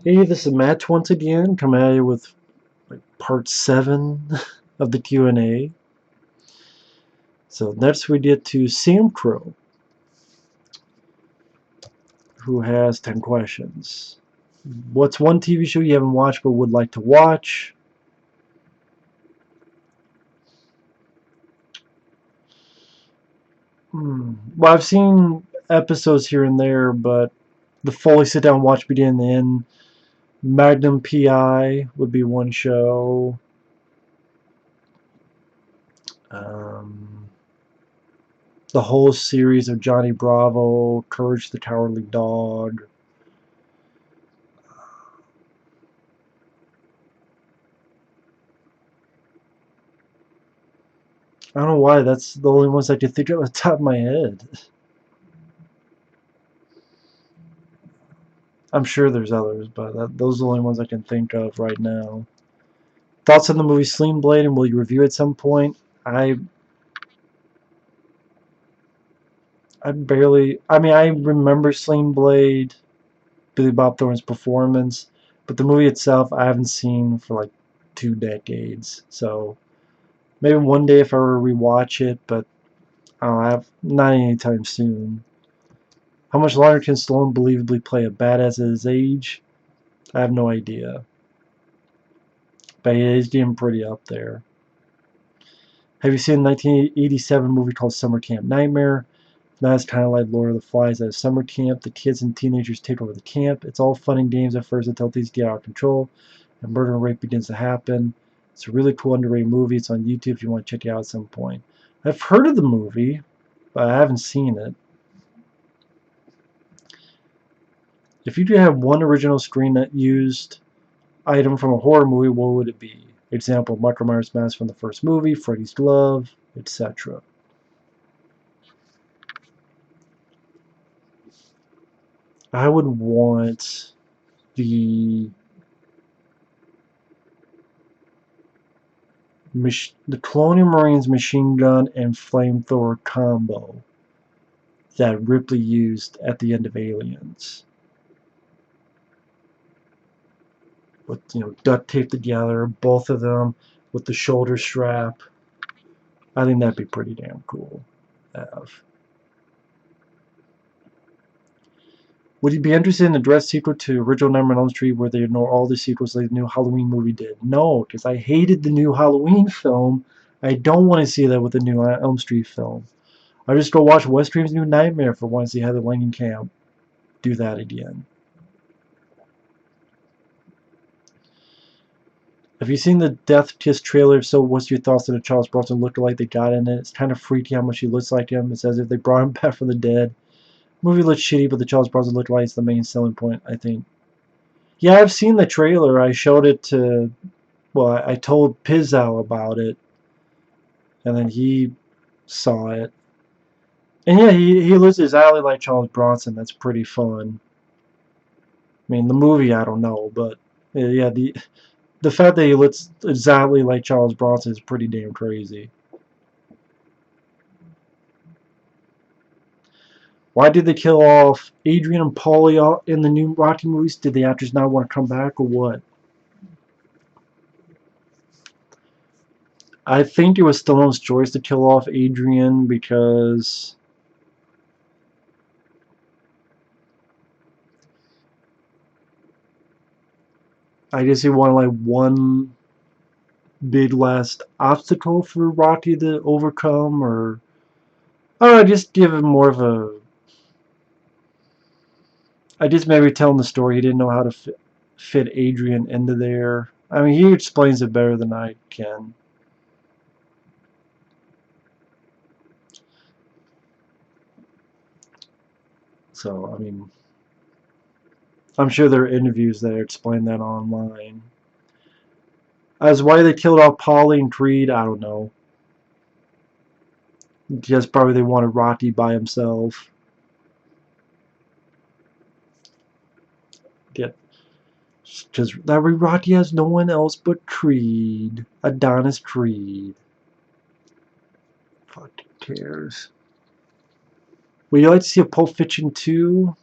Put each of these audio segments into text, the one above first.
Hey, this is Matt once again, coming at you with part 7 of the Q&A. So next we get to SAMCRO, who has 10 questions. What's one TV show you haven't watched but would like to watch? Well, I've seen episodes here and there, but the fully sit down watch beginning and end. Magnum PI would be one show. The whole series of Johnny Bravo, Courage the Cowardly Dog. I don't know why, that's the only ones I can think of at the top of my head. I'm sure there's others, but those are the only ones I can think of right now. Thoughts on the movie Sling Blade, and will you review at some point? I barely... I mean, I remember Sling Blade, Billy Bob Thornton's performance, but the movie itself I haven't seen for like 2 decades. So maybe one day if I were to rewatch it, but I have not anytime soon. How much longer can Stallone believably play a badass at his age? I have no idea. But yeah, he's getting pretty up there. Have you seen the 1987 movie called Summer Camp Nightmare? That's kind of like Lord of the Flies at a summer camp. The kids and teenagers take over the camp. It's all fun and games at first until things get out of control and murder and rape begins to happen. It's a really cool underrated movie. It's on YouTube if you want to check it out at some point. I've heard of the movie, but I haven't seen it. If you could have one original screen that used item from a horror movie, what would it be? Example, Michael Myers' mask from the first movie, Freddy's glove, etc. I would want the Colonial Marines machine gun and flamethrower combo that Ripley used at the end of Aliens. With, duct taped together, both of them with the shoulder strap. I think that'd be pretty damn cool to have. Would you be interested in a direct sequel to original Nightmare on Elm Street where they ignore all the sequels like the new Halloween movie did? No, because I hated the new Halloween film. I don't want to see that with the new Elm Street film. I just go watch Wes Craven's New Nightmare for once. See Heather Langenkamp do that again. Have you seen the Death Kiss trailer? If so, what's your thoughts on the Charles Bronson lookalike they got in it? It's kind of freaky how much he looks like him. It's as if they brought him back from the dead. Movie looks shitty, but the Charles Bronson lookalike is the main selling point, I think. Yeah, I've seen the trailer. I showed it to... Well, I told Pizzow about it. And then he saw it. And yeah, he looks exactly like Charles Bronson. That's pretty fun. I mean, the movie, I don't know, but... Yeah, the fact that he looks exactly like Charles Bronson is pretty damn crazy. Why did they kill off Adrian and Paulie in the new Rocky movies? Did the actors not want to come back or what? I think it was Stallone's choice to kill off Adrian because I guess he wanted like one big last obstacle for Rocky to overcome, or I don't know, just give him more of a... I just maybe telling the story he didn't know how to fit Adrian into there. I mean, he explains it better than I can. So, I mean, I'm sure there are interviews that explain that online. As why they killed off Paulie and Creed, I don't know. Guess probably they wanted Rocky by himself. Because that Rocky has no one else but Creed. Adonis Creed. Fucking cares. Would you like to see a Pulp Fiction 2?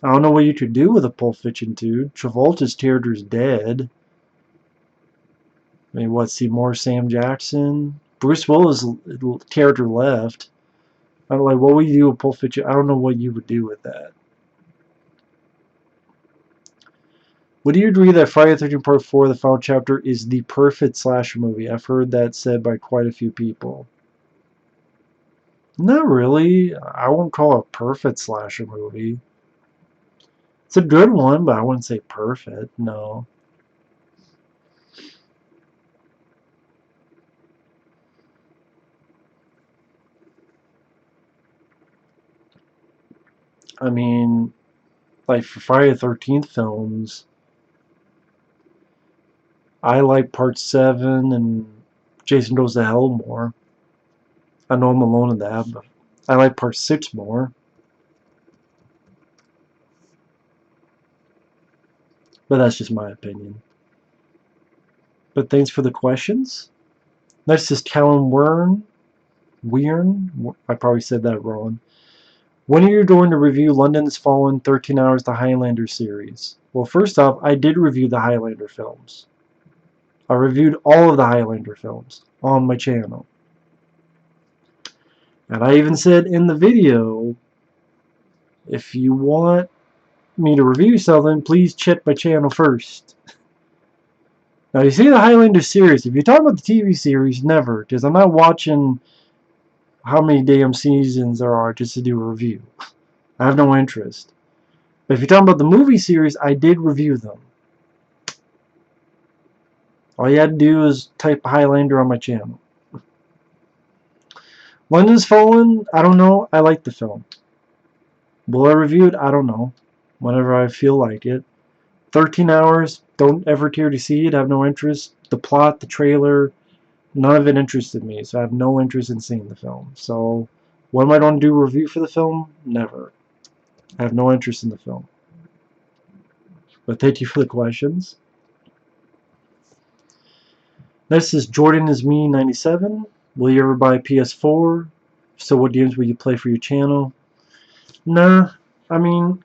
I don't know what you could do with a Pulp Fiction 2. Travolta's character's dead. I mean, what, see more Sam Jackson? Bruce Willis' character left. I'm like, what would you do with Pulp Fiction? I don't know what you would do with that. Would you agree that Friday the 13th Part 4, the final chapter, is the perfect slasher movie? I've heard that said by quite a few people. Not really. I won't call it a perfect slasher movie. It's a good one, but I wouldn't say perfect, no. I mean, like for Friday the 13th films, I like Part 7 and Jason Goes to Hell more. I know I'm alone in that, but I like Part 6 more. But that's just my opinion. But thanks for the questions. Next is Callum Wearne. I probably said that wrong. When are you going to review London's Fallen, 13 Hours, the Highlander series? Well, first off, I did review the Highlander films. I reviewed all of the Highlander films on my channel. And I even said in the video, if you want me to review something, please check my channel first. Now, you see the Highlander series. If you're talking about the TV series, never. Because I'm not watching how many damn seasons there are just to do a review. I have no interest. But if you're talking about the movie series, I did review them. All you had to do is type Highlander on my channel. London's Fallen, I don't know. I like the film. Will I review it? I don't know. Whenever I feel like it. 13 Hours, don't ever care to see it. I have no interest. The plot, the trailer, none of it interested me. So I have no interest in seeing the film. So when am I going to do a review for the film? Never. I have no interest in the film. But thank you for the questions. Next is Jordan is Me 97. Will you ever buy a PS4? So what games will you play for your channel? Nah, I mean,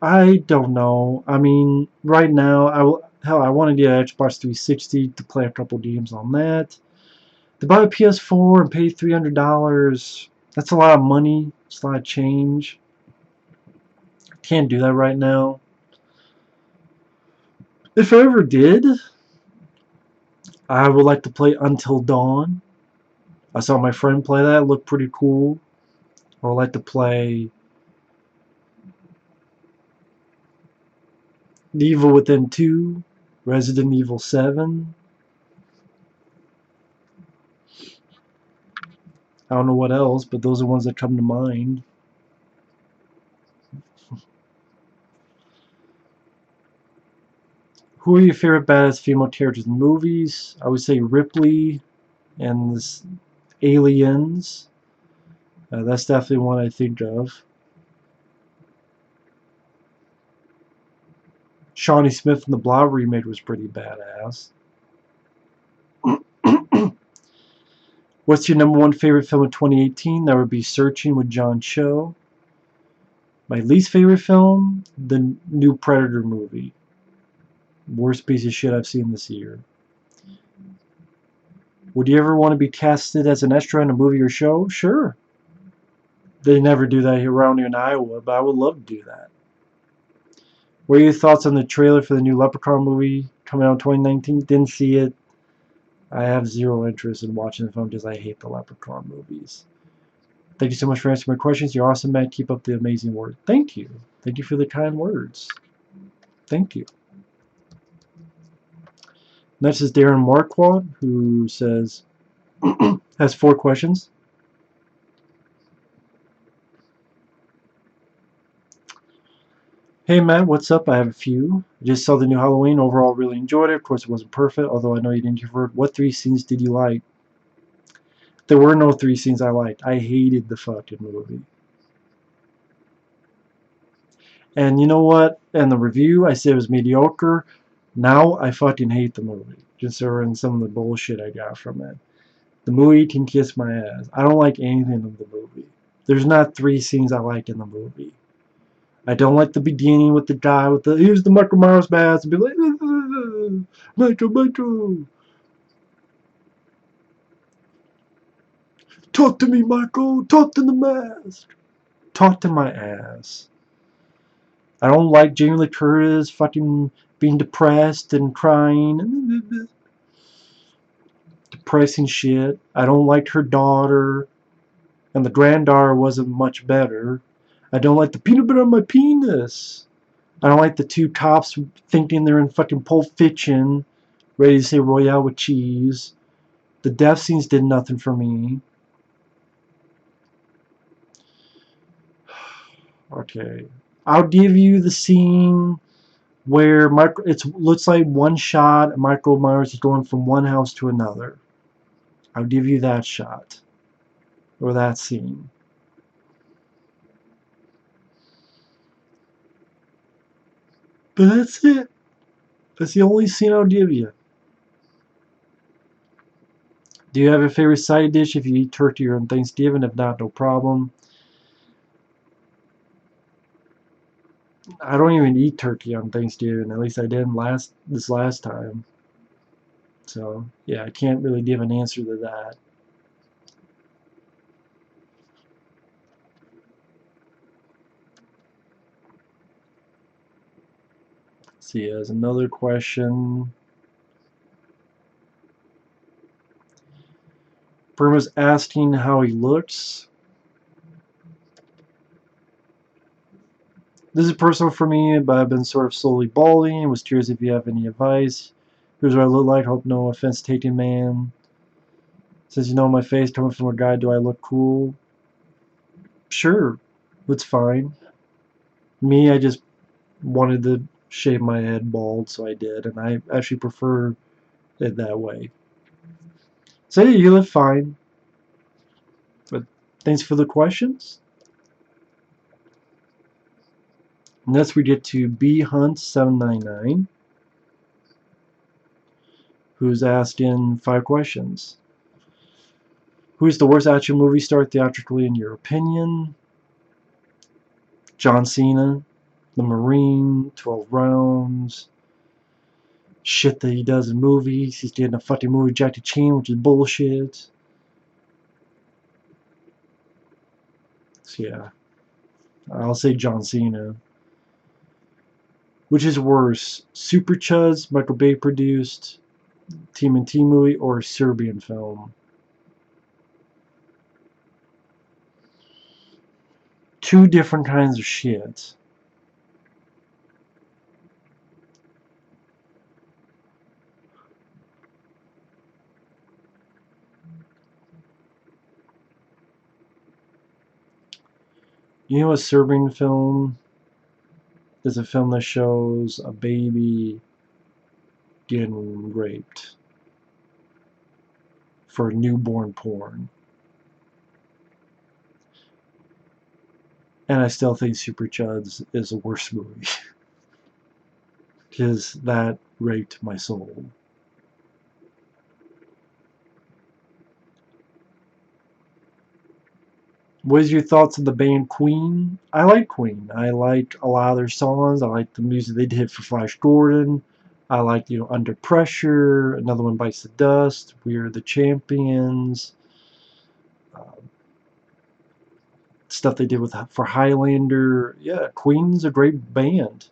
I don't know. I mean, right now, I want to get an Xbox 360 to play a couple games on that. To buy a PS4 and pay $300, that's a lot of money. It's a lot of change. Can't do that right now. If I ever did, I would like to play Until Dawn. I saw my friend play that. It looked pretty cool. I would like to play The Evil Within 2, Resident Evil 7. I don't know what else, but those are ones that come to mind. Who are your favorite badass female characters in movies? I would say Ripley and this Aliens. That's definitely one I think of. Shawnee Smith in the Blob remake was pretty badass. What's your number one favorite film of 2018? That would be Searching with John Cho. My least favorite film? The new Predator movie. Worst piece of shit I've seen this year. Would you ever want to be casted as an extra in a movie or show? Sure. They never do that around here in Iowa, but I would love to do that. What are your thoughts on the trailer for the new Leprechaun movie coming out in 2019? Didn't see it. I have zero interest in watching the film because I hate the Leprechaun movies. Thank you so much for answering my questions. You're awesome, Matt. Keep up the amazing work. Thank you. Thank you for the kind words. Thank you. Next is Darren Marquardt, who says, has 4 questions. Hey Matt, what's up? I have a few. I just saw the new Halloween. Overall, really enjoyed it. Of course, it wasn't perfect, although I know you didn't convert. What 3 scenes did you like? There were no 3 scenes I liked. I hated the fucking movie. And you know what? In the review, I said it was mediocre. Now I fucking hate the movie, considering some of the bullshit I got from it. The movie can kiss my ass. I don't like anything of the movie. There's not 3 scenes I like in the movie. I don't like the beginning with the guy with the here's the Michael Myers mask and be like Michael. Talk to me, Michael. Talk to the mask. Talk to my ass. I don't like Jamie Lee Curtis fucking being depressed and crying. Depressing shit. I don't like her daughter. And the granddaughter wasn't much better. I don't like the peanut butter on my penis. I don't like the 2 cops thinking they're in fucking Pulp Fiction, ready to say Royale with cheese. The death scenes did nothing for me. Okay. I'll give you the scene where it looks like one shot and Michael Myers is going from one house to another. I'll give you that shot. Or that scene. But that's it. That's the only scene I'll give you. Do you have a favorite side dish if you eat turkey on Thanksgiving? If not, no problem. I don't even eat turkey on Thanksgiving. At least I didn't this last time. So, yeah, I can't really give an answer to that. Let's see, there's another question. Burma's asking how he looks. This is personal for me, but I've been sort of slowly balding. Was curious if you have any advice. Here's what I look like. Hope no offense taken, man. Since you know my face coming from a guy, do I look cool? Sure, that's fine. Me, I just wanted to shave my head bald, so I did, and I actually prefer it that way. So yeah, you look fine. But thanks for the questions. Next we get to bhunt799, who's asking 5 questions. Who is the worst action movie star theatrically in your opinion? John Cena, The Marine, 12 Rounds, shit that he does in movies. He's getting a fucking movie with Jackie Chan, which is bullshit. So yeah, I'll say John Cena. Which is worse, Super Chuds, Michael Bay produced, TMNT movie, or Serbian film? 2 different kinds of shit. You know, a Serbian film is a film that shows a baby getting raped for newborn porn. And I still think Super Chuds is the worst movie. Because that raped my soul. What is your thoughts on the band Queen? I like Queen. I like a lot of their songs. I like the music they did for Flash Gordon. I like, Under Pressure, Another One Bites the Dust, We're the Champions, stuff they did for Highlander. Yeah, Queen's a great band.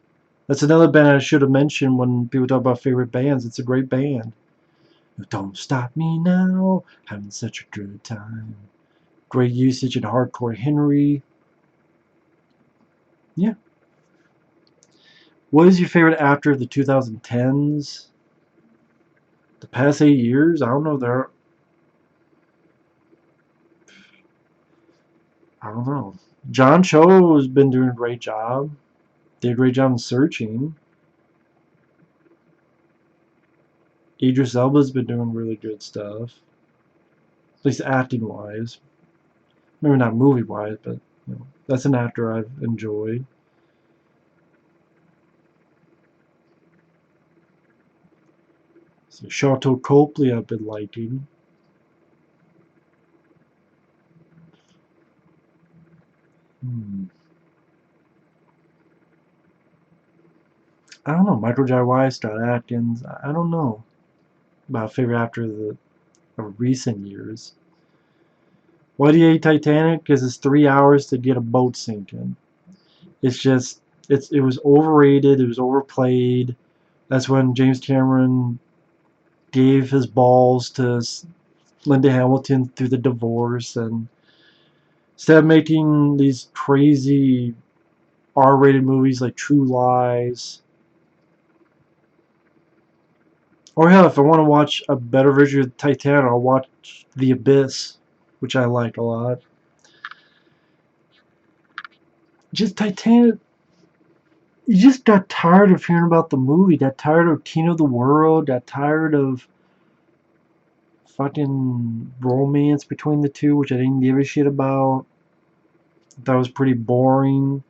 That's another band I should have mentioned when people talk about favorite bands. It's a great band. Don't Stop Me Now, having such a good time. Great usage in Hardcore Henry. Yeah. What is your favorite actor of the 2010s? The past 8 years? I don't know. I don't know. John Cho has been doing a great job. Did a great job in Searching. Idris Elba's been doing really good stuff. At least acting wise. Maybe not movie wise, but that's an actor I've enjoyed. So Sharlto Copley I've been liking. I don't know. Michael J. White, Scott Adkins. I don't know about favorite actor of recent years. Why do you hate Titanic? Because it's 3 hours to get a boat sinking. It's just it was overrated. It was overplayed. That's when James Cameron gave his balls to Linda Hamilton through the divorce, and instead of making these crazy R-rated movies like True Lies, or hell, if I want to watch a better version of Titanic, I'll watch The Abyss, which I like a lot. Just Titanic, you just got tired of hearing about the movie, got tired of King of the World, got tired of fucking romance between the two, which I didn't give a shit about. That was pretty boring.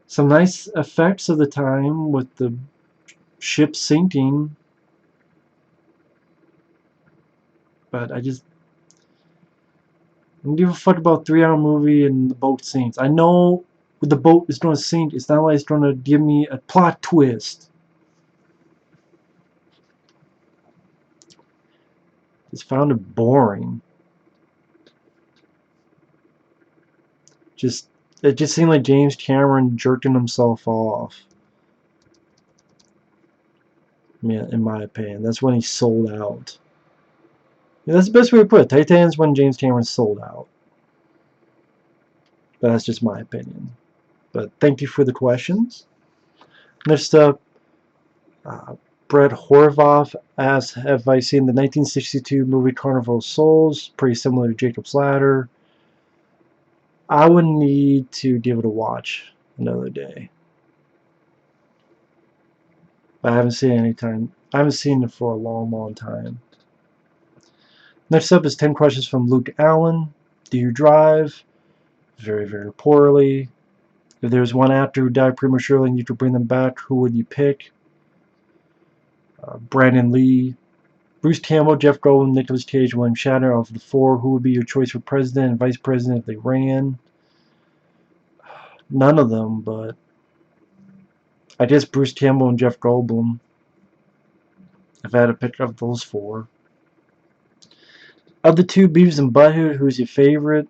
Some nice effects of the time with the ship sinking, but I don't give a fuck about 3 hour movie and the boat sinks. I know the boat is going to sink. It's not like it's going to give me a plot twist. Just found it boring. It just seemed like James Cameron jerking himself off. In my opinion, that's when he sold out. Yeah, that's the best way to put it. Titanic's when James Cameron sold out. But that's just my opinion. But thank you for the questions. Next up, uh, Brett Horvath asks, have I seen the 1962 movie Carnival of Souls? Pretty similar to Jacob's Ladder. I would need to give it a watch another day. But I haven't seen it anytime. I haven't seen it for a long, long time. Next up is 10 questions from Luke Allen. Do you drive? Very, very poorly. If there was one actor who died prematurely and you could bring them back, who would you pick? Brandon Lee, Bruce Campbell, Jeff Goldblum, Nicolas Cage, William Shatner. Of the four, who would be your choice for president and vice president if they ran? None of them, but I guess Bruce Campbell and Jeff Goldblum, if I had to pick up those four. Of the two, Beavis and Butthead, who's your favorite?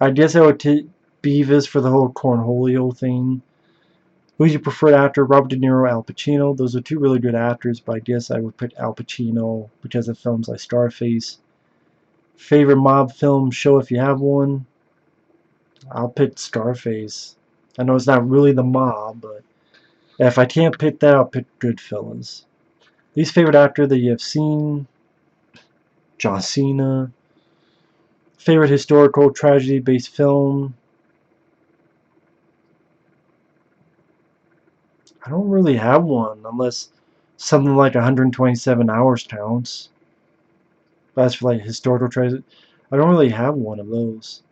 I guess I would take Beavis for the whole Cornholio thing. Who's your preferred actor? Robert De Niro, Al Pacino. Those are two really good actors, but I guess I would pick Al Pacino because of films like Scarface. Favorite mob film show if you have one? I'll pick Scarface. I know it's not really the mob, but if I can't pick that, I'll pick Goodfellas. Least favorite actor that you have seen? John Cena. Favorite historical tragedy-based film? I don't really have one, unless something like 127 Hours counts. That's for like historical tragedy. I don't really have one of those.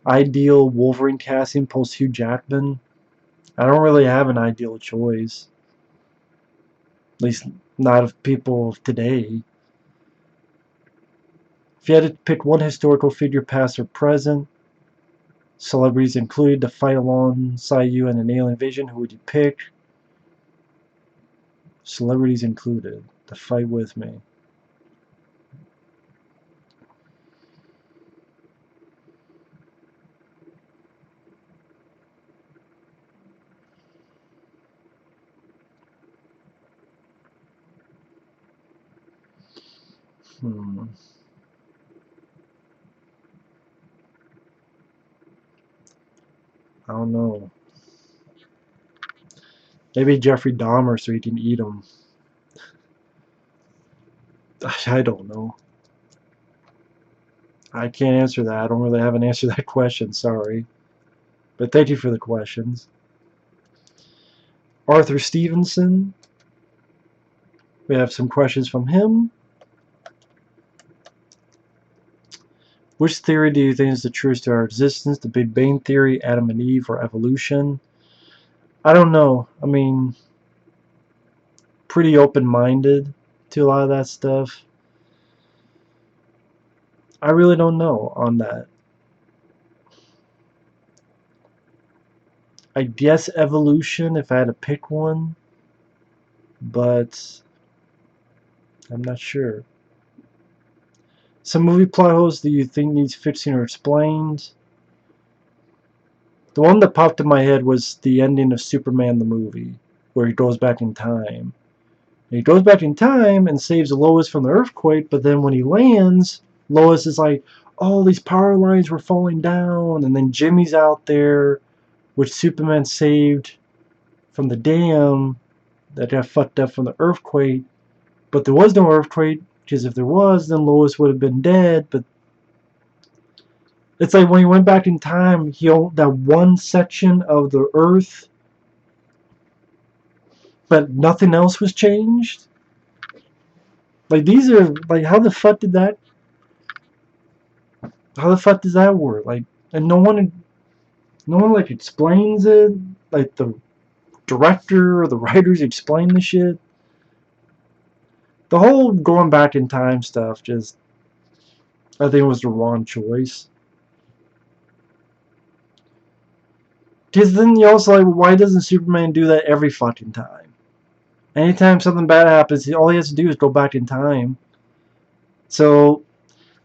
Ideal Wolverine casting post Hugh Jackman? I don't really have an ideal choice. At least not of people of today. If you had to pick one historical figure, past or present, celebrities included, to fight alongside you in an alien invasion, who would you pick? Celebrities included, to fight with me. I don't know. Maybe Jeffrey Dahmer so he can eat them. I don't know. I can't answer that. I don't really have an answer to that question, sorry. But thank you for the questions. Arthur Stevenson. We have some questions from him. Which theory do you think is the truest to our existence? The Big Bang Theory, Adam and Eve, or evolution? I don't know. I mean, pretty open-minded to a lot of that stuff. I really don't know on that. I guess Evolution if I had to pick one, but I'm not sure. Some movie plot holes that you think needs fixing or explained. The one that popped in my head was the ending of Superman the movie, where he goes back in time. And he goes back in time and saves Lois from the earthquake, but then when he lands, Lois is like, oh, these power lines were falling down, and then Jimmy's out there, which Superman saved from the dam that got fucked up from the earthquake, but there was no earthquake, because if there was, then Lois would have been dead, but it's like when he went back in time, that one section of the earth, but nothing else was changed. Like these are like how the fuck does that work? Like, and no one like explains it. Like the director or the writers explain the shit. The whole going back in time stuff just, I think, was the wrong choice. Because then you also like, why doesn't Superman do that every fucking time? Anytime something bad happens, all he has to do is go back in time. So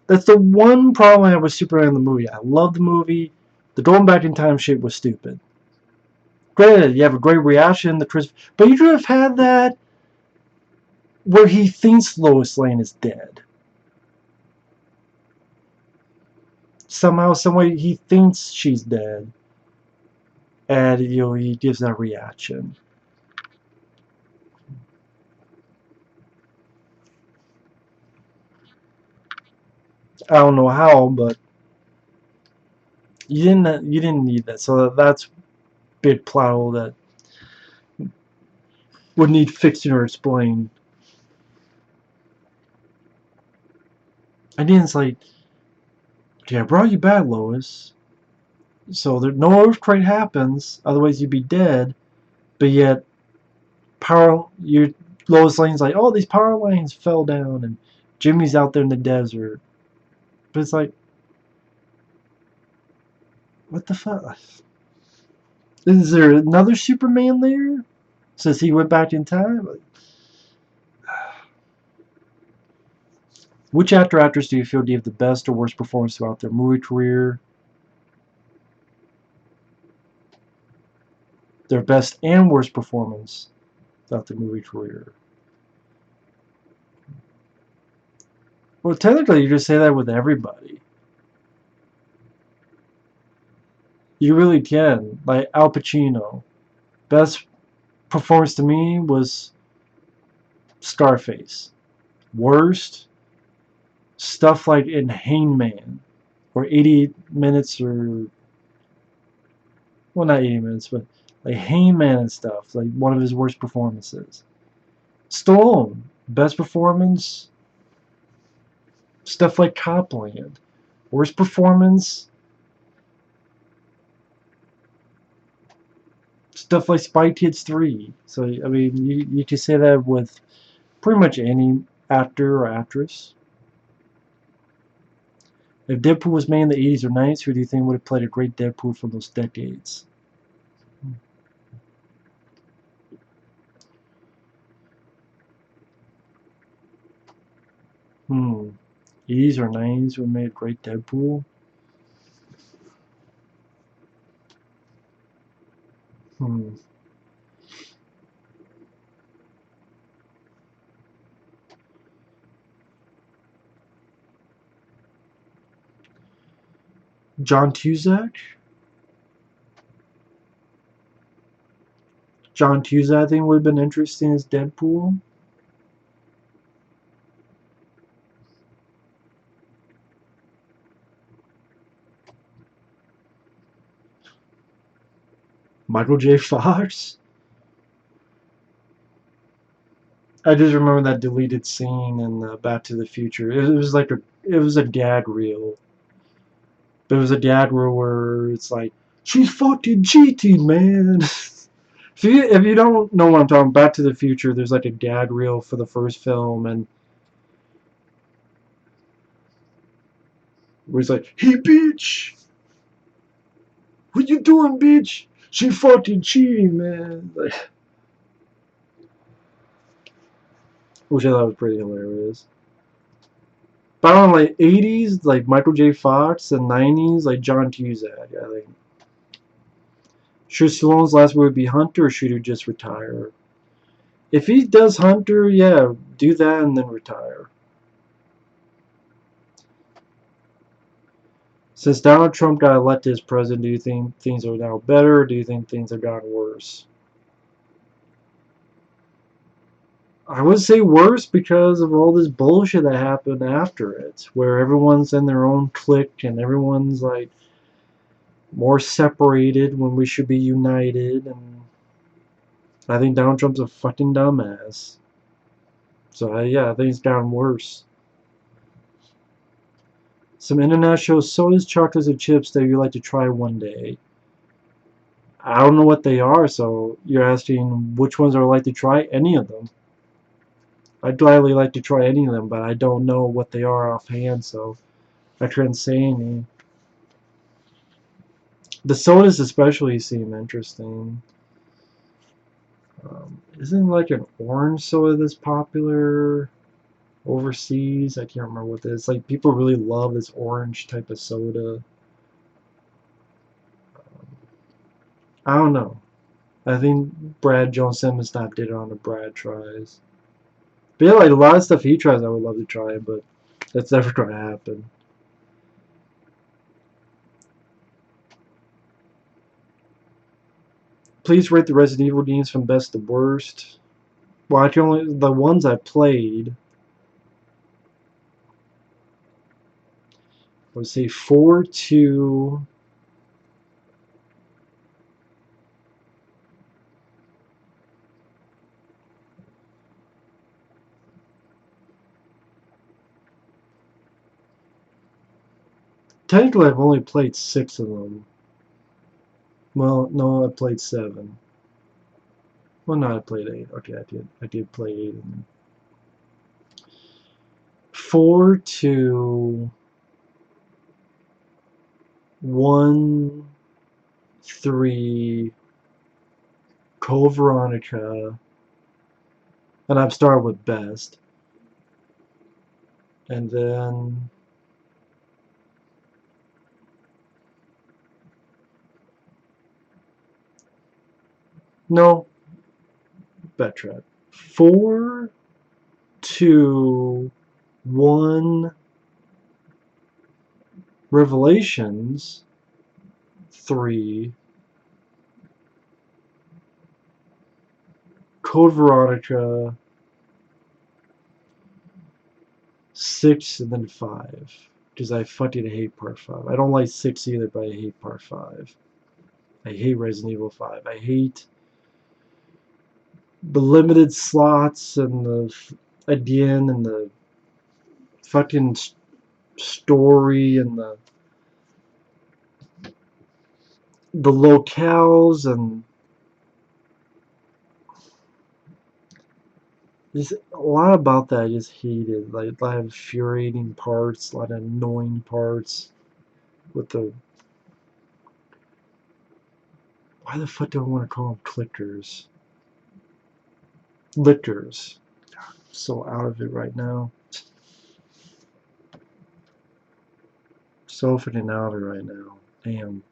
that's the one problem I have with Superman in the movie. I love the movie. The going back in time shit was stupid. Granted, you have a great reaction, but you could have had that where he thinks Lois Lane is dead. Somehow, someway, he thinks she's dead, and he gives that reaction. I don't know how, but you didn't need that. So that's big plot hole that would need fixing or explained. And then it's like, okay, I brought you back, Lois. So there no earthquake happens, otherwise you'd be dead. But yet, Lois Lane's like, oh, these power lines fell down, and Jimmy's out there in the desert. But it's like, what the fuck? Is there another Superman there? Since he went back in time? Which actor or actress do you feel gave the best or worst performance throughout their movie career? Their best and worst performance throughout their movie career. Well, technically, you just say that with everybody. You really can. Like Al Pacino. Best performance to me was Scarface. Worst, stuff like in Hangman, or 80 minutes, or well, not 80 minutes, but like Hangman and stuff. Like one of his worst performances. Stallone, best performance, stuff like Copland. Worst performance, stuff like Spy Kids 3. So I mean, you can say that with pretty much any actor or actress. If Deadpool was made in the 80s or 90s, who do you think would have played a great Deadpool from those decades? Hmm. 80s or 90s would have made a great Deadpool? Hmm. John Cusack? John Cusack, I think, would have been interesting as Deadpool. Michael J. Fox? I just remember that deleted scene in Back to the Future. It was like it was a gag reel. But it was a gag reel where it's like, she's fucking cheating, man. If you don't know what I'm talking, Back to the Future, there's like a gag reel for the first film, and where he's like, hey, bitch, what you doing, bitch? She fucking cheating, man. Like, which I thought was pretty hilarious. But I don't know, like 80s, like Michael J. Fox, and 90s, like John Cusack. I think. Should Stallone's last movie be Hunter, or should he just retire? If he does Hunter, yeah, do that and then retire. Since Donald Trump got elected as president, do you think things are now better, or do you think things have gotten worse? I would say worse because of all this bullshit that happened after it, where everyone's in their own clique and everyone's like more separated when we should be united, and I think Donald Trump's a fucking dumbass. So yeah, I think it's gotten worse. Some international sodas, chocolates, and chips that you'd like to try one day. I don't know what they are, so you're asking which ones I would like to try? Any of them. I'd gladly like to try any of them, but I don't know what they are offhand, so I couldn't say any. The sodas especially seem interesting. Isn't like an orange soda that's popular overseas? I can't remember what this is. Like people really love this orange type of soda. I don't know. I think Brad Jones Simmons not did it on the Brad tries. But yeah, like a lot of stuff he tries I would love to try, but that's never gonna happen. Please rate the Resident Evil games from best to worst. Well, I can only the ones I played. I would say 4 to technically I've only played 6 of them. Well, no, I played 7. Well, no, I played 8. Okay, I did play 8 of them. 4 to 1, 3, Code Veronica, and I'm starting with best. And then no, backtrack. 4 to 1, Revelations, 3, Code Veronica, 6, and then 5. Because I fucking hate Part 5. I don't like 6 either, but I hate Part 5. I hate Resident Evil 5. I hate the limited slots and the again and the fucking story and the locales and just a lot about that I just hated. Like a lot of infuriating parts, a lot of annoying parts with the why the fuck do I want to call them clickers? Lickers. I'm so out of it right now. So fucking out of it right now. Damn.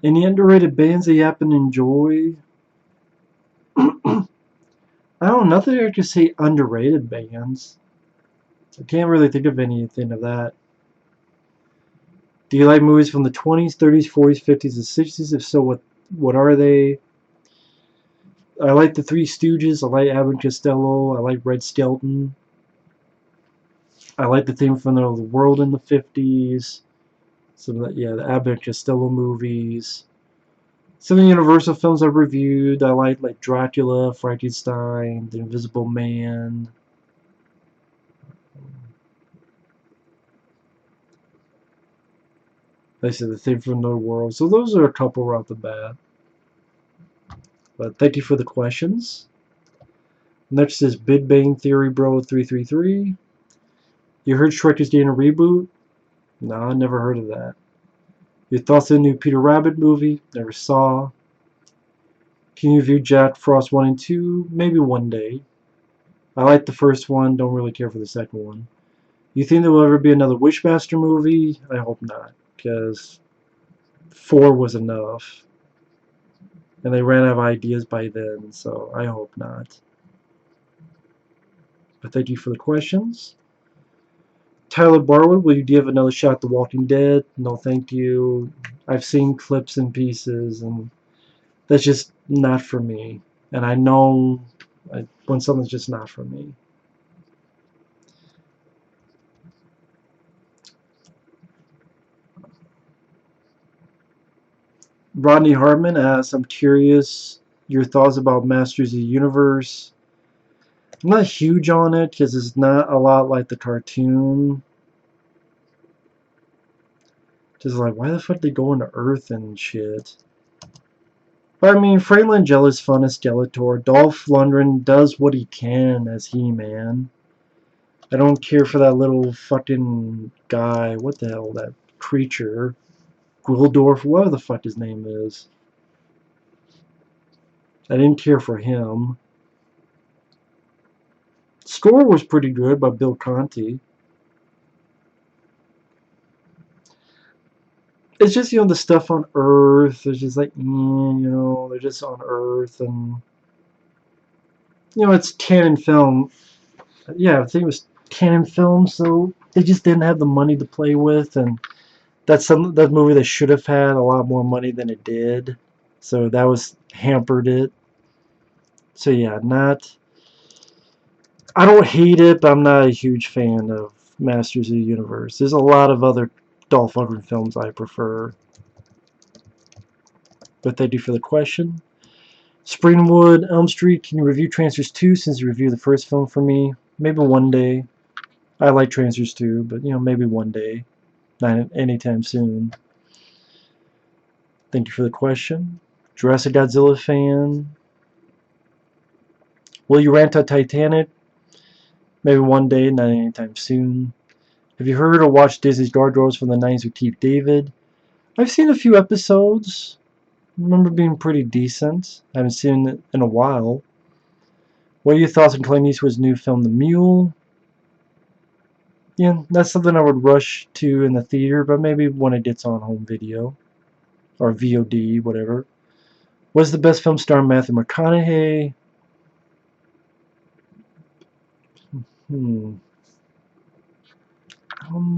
Any underrated bands that you happen to enjoy? I don't know, nothing I could say underrated bands. I can't really think of anything of that. Do you like movies from the 20s, 30s, 40s, 50s, and 60s? If so, what are they? I like the Three Stooges. I like Abbott and Costello. I like Red Skelton. I like the theme from the world in the 50s. Some of the, yeah, the Abbott and Costello movies. Some of the Universal films I've reviewed. I like Dracula, Frankenstein, The Invisible Man. Like I said, the theme from the world. So those are a couple right off the bat. But thank you for the questions. Next is Big Bang Theory Bro 333. You heard Shrek is getting a reboot? No, I never heard of that. Your thoughts on the new Peter Rabbit movie? Never saw. Can you review Jack Frost 1 and 2? Maybe one day. I like the first one, don't really care for the second one. You think there will ever be another Wishmaster movie? I hope not, because 4 was enough. And they ran out of ideas by then, so I hope not. But thank you for the questions. Tyler Barwood, will you give another shot at The Walking Dead? No, thank you. I've seen clips and pieces, and that's just not for me. And I know when something's just not for me. Rodney Hartman asks, I'm curious your thoughts about Masters of the Universe. I'm not huge on it because it's not a lot like the cartoon. Just like, why the fuck they go into Earth and shit? But I mean, Frank Langella's fun as Skeletor. Dolph Lundgren does what he can as He-Man. I don't care for that little fucking guy. What the hell, that creature? Gwildorf, whatever the fuck his name is. I didn't care for him. Score was pretty good by Bill Conti. It's just, the stuff on Earth. It's just like, they're just on Earth, and it's canon film. Yeah, I think it was canon film, so they just didn't have the money to play with, and that movie that should have had a lot more money than it did. So that was hampered it. So yeah, I don't hate it, but I'm not a huge fan of Masters of the Universe. There's a lot of other Dolph Lundgren films I prefer. But thank you for the question. SpringwoodElmSt, can you review Transfers 2 since you reviewed the first film for me? Maybe one day. I like Transfers 2, but maybe one day. Not anytime soon. Thank you for the question. JurassicGodzillaFan. Will you rant on Titanic? Maybe one day, not anytime soon. Have you heard or watched Disney's Gargoyles from the 90s with Keith David? I've seen a few episodes. I remember being pretty decent. I haven't seen it in a while. What are your thoughts on Clint Eastwood's new film, The Mule? Yeah, that's something I would rush to in the theater, but maybe when it gets on home video. Or VOD, whatever. What's the best film starring Matthew McConaughey? I don't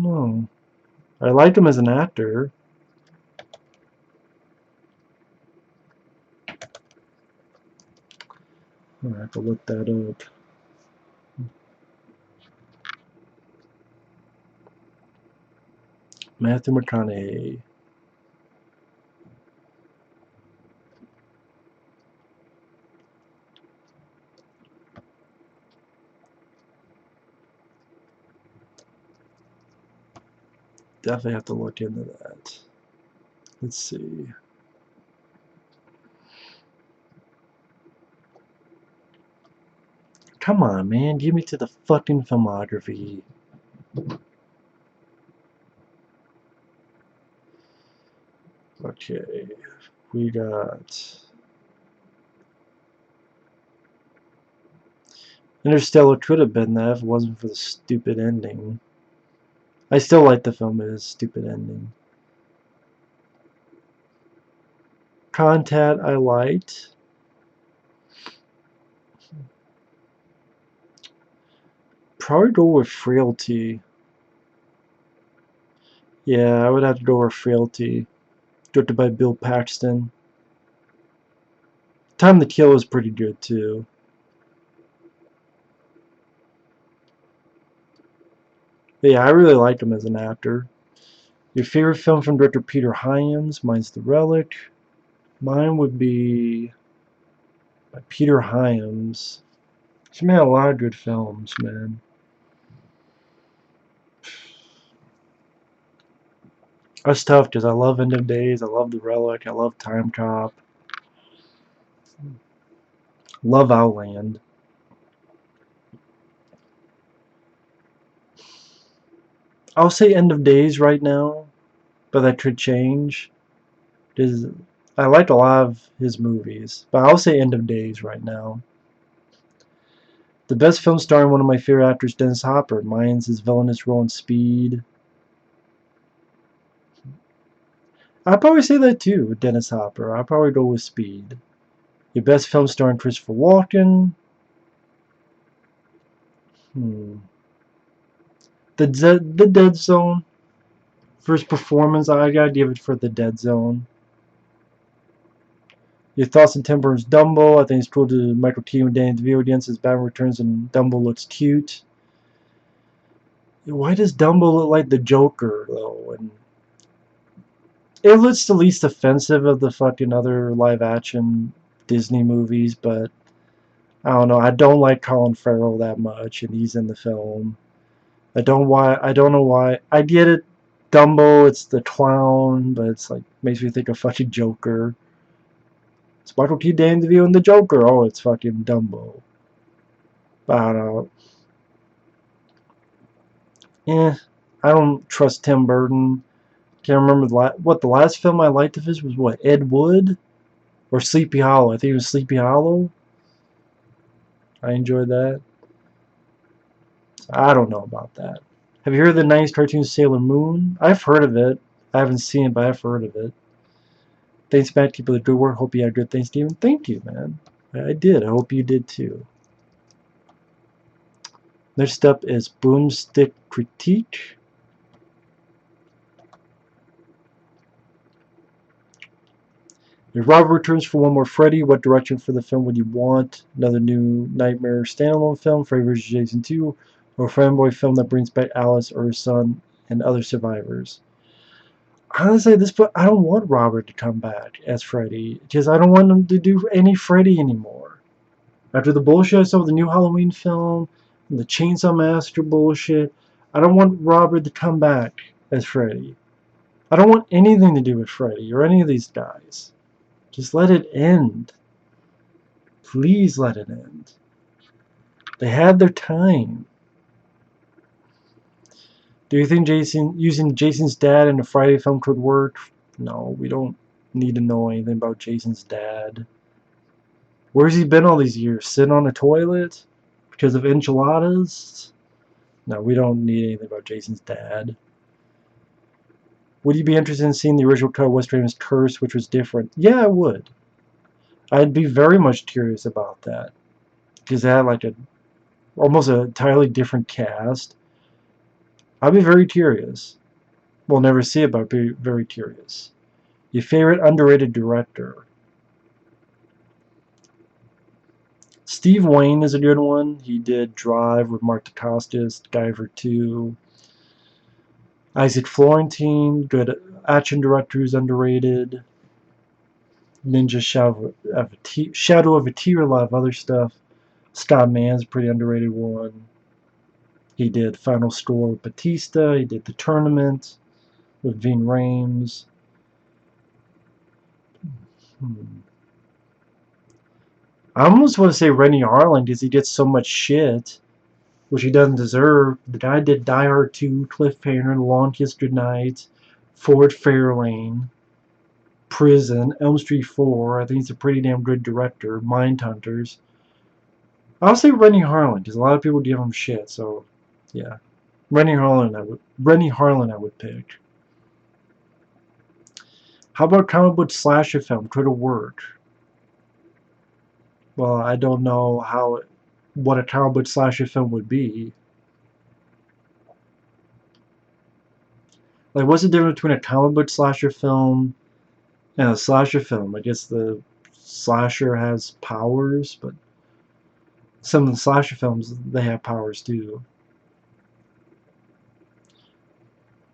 know. I like him as an actor. I have to look that up. Matthew McConaughey. Definitely have to look into that. Let's see. Come on, man. Give me to the fucking filmography. Okay. We got Interstellar could have been that if it wasn't for the stupid ending. I still like the film, but it's a stupid ending. Contact I liked. Probably go with Frailty. Yeah, I would have to go with Frailty. Directed by Bill Paxton. Time to Kill is pretty good too. But yeah, I really like him as an actor. Your favorite film from director Peter Hyams? Mine's The Relic. Mine would be by Peter Hyams. He's made a lot of good films, man. That's tough because I love End of Days, I love The Relic, I love Time Cop, love Outland. I'll say End of Days right now, but that could change. I like a lot of his movies, but I'll say End of Days right now. The best film starring one of my favorite actors, Dennis Hopper. Mine's his villainous role in Speed. I'd probably say that too, Dennis Hopper. I'd probably go with Speed. Your best film starring Christopher Walken. The Dead Zone. First performance, I gotta give it for The Dead Zone. Your thoughts on Tim Burton's Dumbo? I think it's cool to Michael Keaton and Danny DeVito against his Batman Returns and Dumbo looks cute. Why does Dumbo look like the Joker though? And it looks the least offensive of the fucking other live action Disney movies, but I don't know. I don't like Colin Farrell that much, and he's in the film. I don't know why. I get it. Dumbo, it's the clown, but it's like makes me think of fucking Joker. It's Michael Keaton, Danny DeVito, and the Joker. Oh, it's fucking Dumbo. But I don't know. I don't trust Tim Burton. Can't remember what the last film I liked of his was. What, Ed Wood or Sleepy Hollow? I think it was Sleepy Hollow. I enjoyed that. I don't know about that. Have you heard of the 90s cartoon Sailor Moon? I've heard of it. I haven't seen it, but I've heard of it. Thanks, Matt. Keep up the good work. Hope you had a good Thanksgiving. Thank you, man. I did. I hope you did too. Next up is BoomStick Critique. If Robert returns for one more Freddy, what direction for the film would you want? Another new Nightmare standalone film, Freddy vs. Jason 2, or a fanboy film that brings back Alice or her son and other survivors? Honestly, I don't want Robert to come back as Freddy, because I don't want him to do any Freddy anymore. After the bullshit I saw with the new Halloween film, and the Chainsaw Massacre bullshit, I don't want Robert to come back as Freddy. I don't want anything to do with Freddy or any of these guys. Just let it end. Please let it end. They had their time. Do you think using Jason's dad in a Friday film could work? No, we don't need to know anything about Jason's dad. Where's he been all these years? Sitting on a toilet? Because of enchiladas? No, we don't need anything about Jason's dad. Would you be interested in seeing the original cut of Wes Craven's Curse, which was different? Yeah, I would. I'd be very much curious about that. Because it had like almost an entirely different cast. I'd be very curious. We'll never see it, but I'd be very curious. Your favorite underrated director? Steve Wayne is a good one. He did Drive with Mark Dacascos, Guyver 2. Isaac Florentine, good action director who's underrated. Ninja Shadow of a Tear, a lot of other stuff. Scott Mann's a pretty underrated one. He did Final Score with Batista. He did The Tournament with Ving Rhames. I almost want to say Rennie Harlin because he gets so much shit, which he doesn't deserve. The guy did Die Hard 2, Cliffhanger, The Long Kiss Goodnight, Ford Fairlane, Prison, Elm Street 4. I think he's a pretty damn good director. Mindhunters. I'll say Rennie Harlin because a lot of people give him shit. So, yeah, Rennie Harlin I would pick. How about comic book slasher film? Could it work? Well, I don't know what a comic book slasher film would be. Like, what's the difference between a comic book slasher film and a slasher film? I guess the slasher has powers, but some of the slasher films, they have powers too.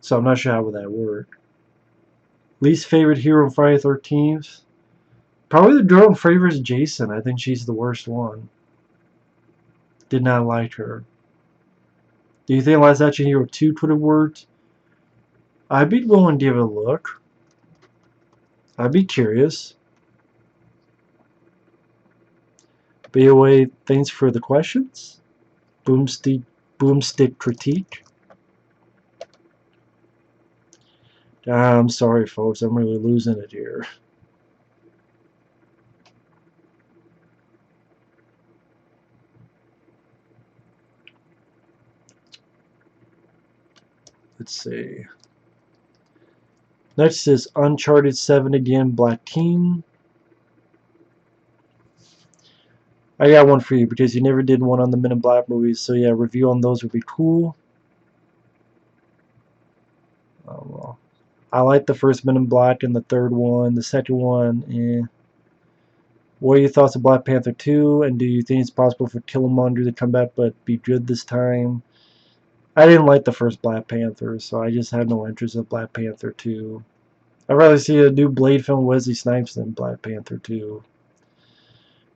So I'm not sure how would that work. Least favorite hero in Friday the 13th? Probably the girl in Freddy vs. Jason. I think she's the worst one. Did not like her. Do you think Last Action Hero 2 could have worked? I'd be willing to give it a look. I'd be curious. But anyway, thanks for the questions. BoomStick Critique. I'm sorry, folks. I'm really losing it here. Let's see. Next is Uncharted 7 again, Black Team. I got one for you because you never did one on the Men in Black movies, so yeah, review on those would be cool. Oh, well. I like the first Men in Black and the third one. The second one, eh. What are your thoughts of Black Panther 2? And do you think it's possible for Killmonger to come back but be good this time? I didn't like the first Black Panther, so I just had no interest in Black Panther 2. I'd rather see a new Blade film with Wesley Snipes than Black Panther 2.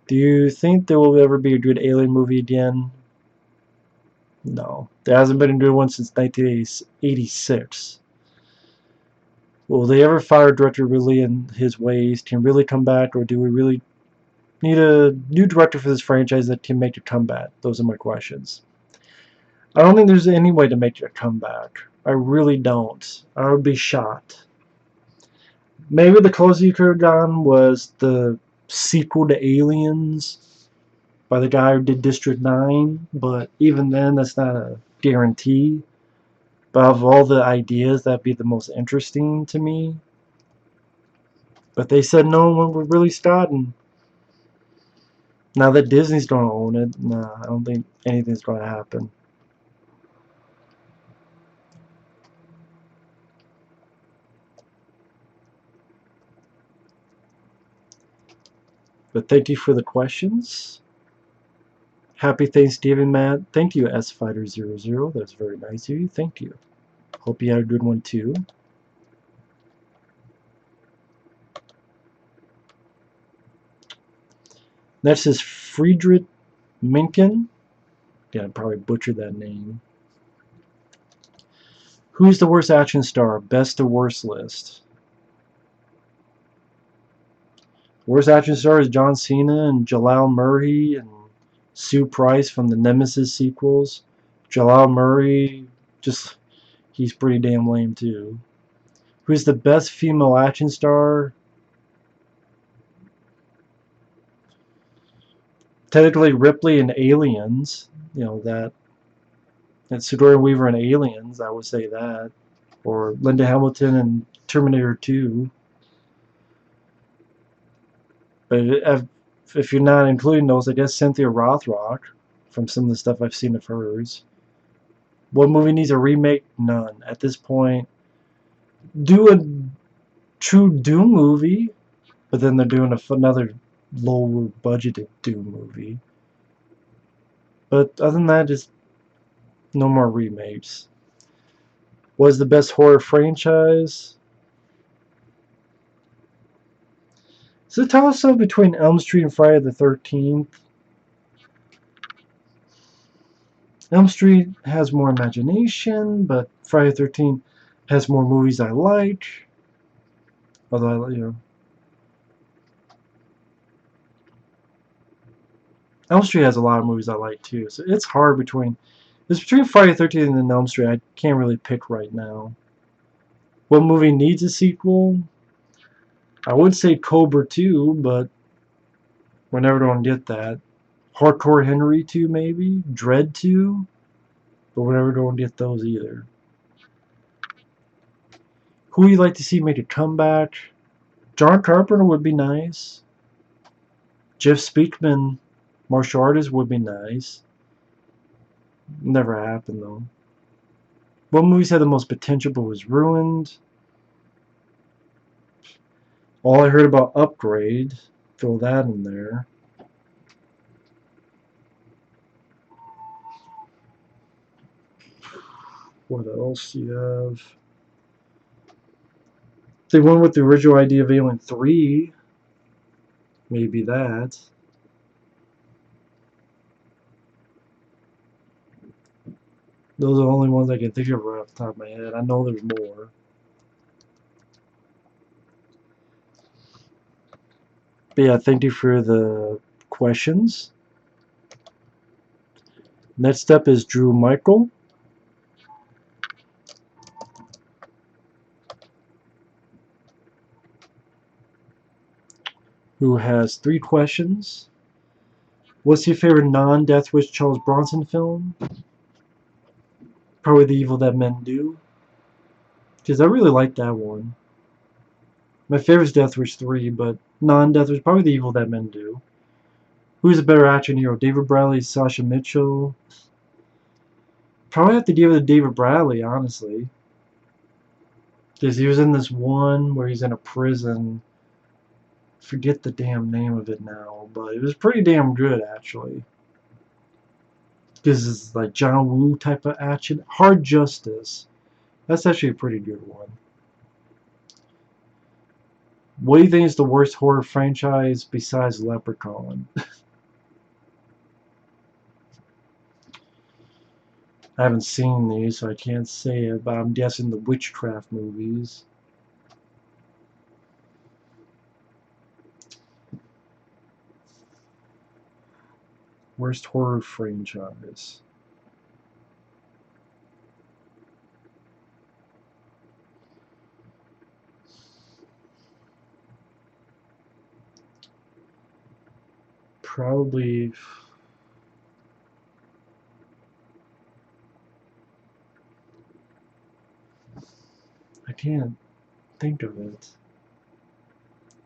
Do you think there will ever be a good Alien movie again? No. There hasn't been a good one since 1986. Will they ever fire director Ridley and his ways? Can Ridley come back, or do we really need a new director for this franchise that can make a comeback? Those are my questions. I don't think there's any way to make a comeback. I really don't. I would be shocked. Maybe the closest you could have gone was the sequel to Aliens by the guy who did District 9, but even then, that's not a guarantee. But of all the ideas, that'd be the most interesting to me. But they said no when we're really starting. Now that Disney's going to own it, nah, I don't think anything's going to happen. But thank you for the questions. Happy Thanksgiving, Matt. Thank you, SFighter00. That's very nice of you. Thank you. Hope you had a good one, too. Next is Friedrich Mencken. Yeah, I probably butchered that name. Who's the worst action star? Best to worst list. Worst action star is John Cena and Jalal Murray and Sue Price from the Nemesis sequels. Jalal Murray, he's pretty damn lame too. Who's the best female action star? Technically Ripley in Aliens. You know, that. And Sigourney Weaver in Aliens, I would say that. Or Linda Hamilton in Terminator 2. But if you're not including those, I guess Cynthia Rothrock from some of the stuff I've seen of hers. What movie needs a remake? None. At this point, do a true Doom movie, but then they're doing another lower budgeted Doom movie. But other than that, just no more remakes. What is the best horror franchise? It's a toss-up between Elm Street and Friday the 13th. Elm Street has more imagination, but Friday the 13th has more movies I like. Although, Elm Street has a lot of movies I like too, so it's hard it's between Friday the 13th and Elm Street. I can't really pick right now. What movie needs a sequel? I would say Cobra 2, but we're never going to get that. Hardcore Henry 2, maybe? Dread 2? But we're never going to get those either. Who would you like to see make a comeback? John Carpenter would be nice. Jeff Speakman, martial artist, would be nice. Never happened, though. What movies had the most potential but was ruined? All I heard about Upgrade. Throw that in there. What else do you have? They went with the original idea of Alien 3. Maybe that. Those are the only ones I can think of right off the top of my head. I know there's more. But yeah, thank you for the questions. Next up is Drew Michael. who has 3 questions. What's your favorite non-Death Wish Charles Bronson film? Probably The Evil That Men Do. Because I really like that one. My favorite is Death Wish 3, but non-Death Wish, probably The Evil That Men Do. Who's a better action hero, David Bradley, Sasha Mitchell? Probably have to give it to David Bradley, honestly. Because he was in this one where he's in a prison. Forget the damn name of it now, but it was pretty damn good, actually. Because it's like John Woo type of action. Hard Justice. That's actually a pretty good one. What do you think is the worst horror franchise besides Leprechaun? I haven't seen these, so I can't say it, but I'm guessing the witchcraft movies. Worst horror franchise. Probably... I can't think of it.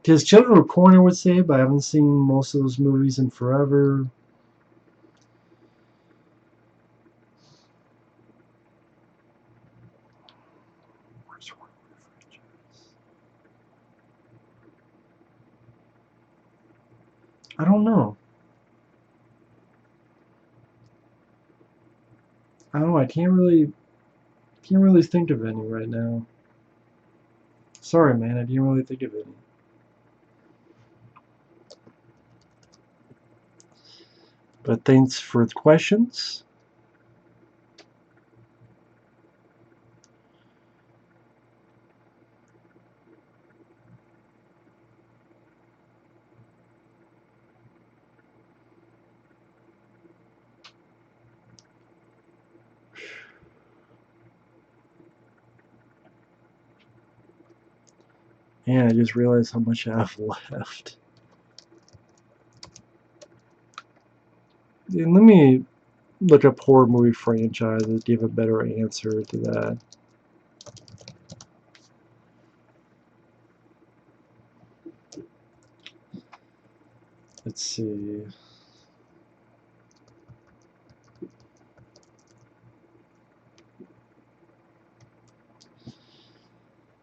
Because Children of Corner would say, but I haven't seen most of those movies in forever. Worst horror franchise. I don't know. I don't know. I can't really think of any right now. Sorry, man. I didn't really think of any. But thanks for the questions. Yeah, I just realized how much I have left. And let me look up horror movie franchises, give a better answer to that. Let's see.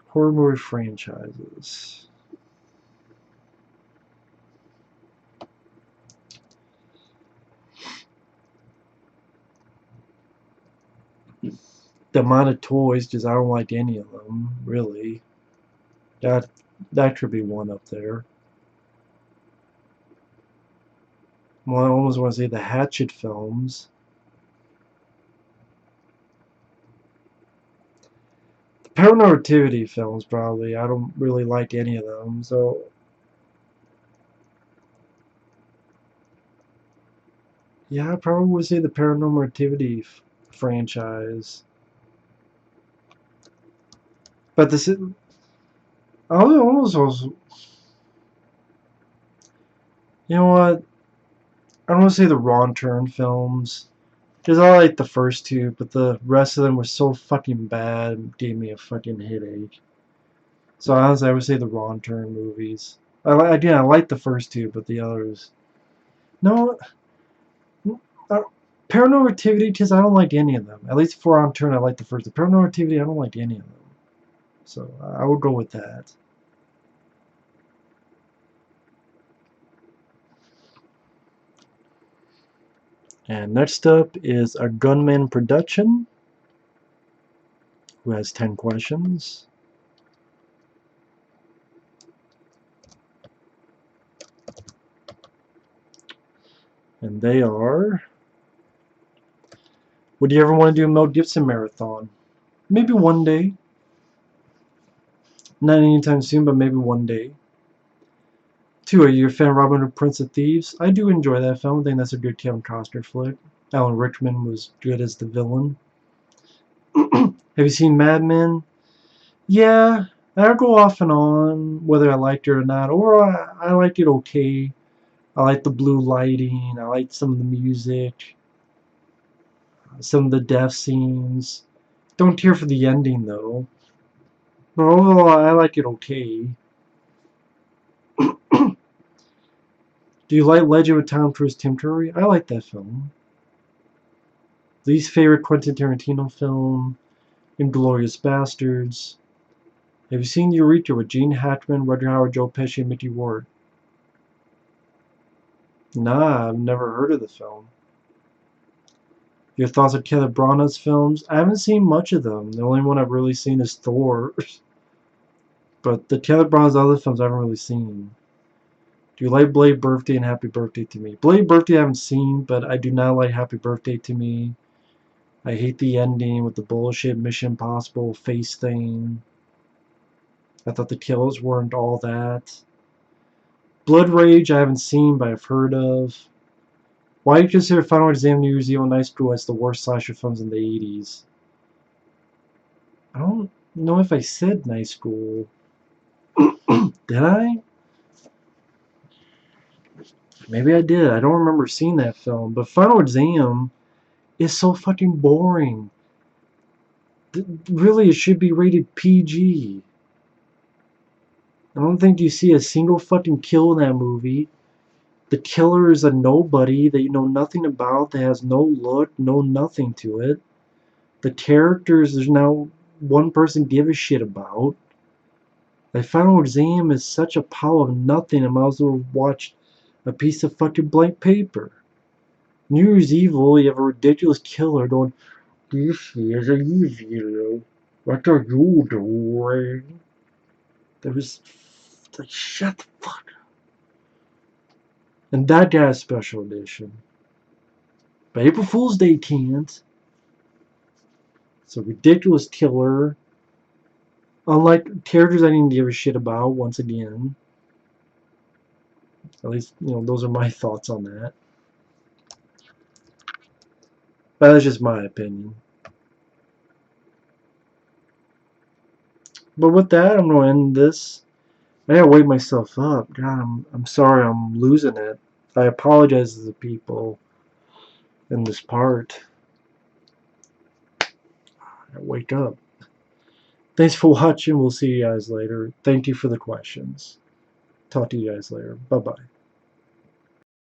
Horror movie franchises. The amount of toys, because I don't like any of them, really. That could be one up there. Well, I almost want to say the Hatchet films. The Paranormal Activity films, probably. I don't really like any of them, so... Yeah, I probably would say the Paranormal Activity franchise. But this is... I almost also... You know what? I don't want to say the Wrong Turn films. Because I like the first two, but the rest of them were so fucking bad, it gave me a fucking headache. So honestly, I would say the Wrong Turn movies. Again, I like the first two, but the others... No... Paranormal Activity, because I don't like any of them. At least for Wrong Turn, I like the first. The Paranormal Activity, I don't like any of them. So I would go with that. And next up is a Gunman Production, who has 10 questions. And they are... Would you ever want to do a Mel Gibson marathon? Maybe one day. Not anytime soon, but maybe one day. 2, are you a fan of Robin Hood, Prince of Thieves? I do enjoy that film. I think that's a good Kevin Costner flick. Alan Rickman was good as the villain. Have you seen Mad Men? Yeah, I go off and on whether I liked it or not, or I liked it okay. I liked the blue lighting. I liked some of the music, some of the death scenes. Don't care for the ending though. But overall, I like it okay. Do you like Legend with Tom Cruise, Tim Curry? I like that film. Least favorite Quentin Tarantino film? Inglourious Bastards. Have you seen Eureka with Gene Hackman, Roger Howard, Joe Pesci, and Mickey Ward? Nah, I've never heard of the film. Your thoughts on Kenneth Branagh's films? I haven't seen much of them. The only one I've really seen is Thor. But the Kenneth Branagh's other films I haven't really seen. Do you like Blade Birthday and Happy Birthday to Me? Blade Birthday I haven't seen, but I do not like Happy Birthday to Me. I hate the ending with the bullshit Mission Impossible face thing. I thought the kills weren't all that. Blood Rage I haven't seen, but I've heard of. Why do you consider Final Exam New Year's Eve and Night School as the worst slasher films in the 80s? I don't know if I said Night School. Did I? Maybe I did. I don't remember seeing that film. But Final Exam is so fucking boring. Really, it should be rated PG. I don't think you see a single fucking kill in that movie. The killer is a nobody that you know nothing about, that has no look, no nothing to it. The characters, there's now one person give a shit about. The Final Exam is such a pile of nothing, I might as well watch a piece of fucking blank paper. New Year's Evil, you have a ridiculous killer going, this is a evil. What are you doing? There was like, shut the fuck up. And that got a special edition. But April Fool's Day can't. It's a ridiculous killer. Unlike characters I didn't give a shit about, once again. At least, you know, those are my thoughts on that. But that's just my opinion. But with that, I'm going to end this. I gotta wake myself up. God, I'm sorry I'm losing it. I apologize to the people in this part. I gotta wake up. Thanks for watching. We'll see you guys later. Thank you for the questions. Talk to you guys later. Bye-bye.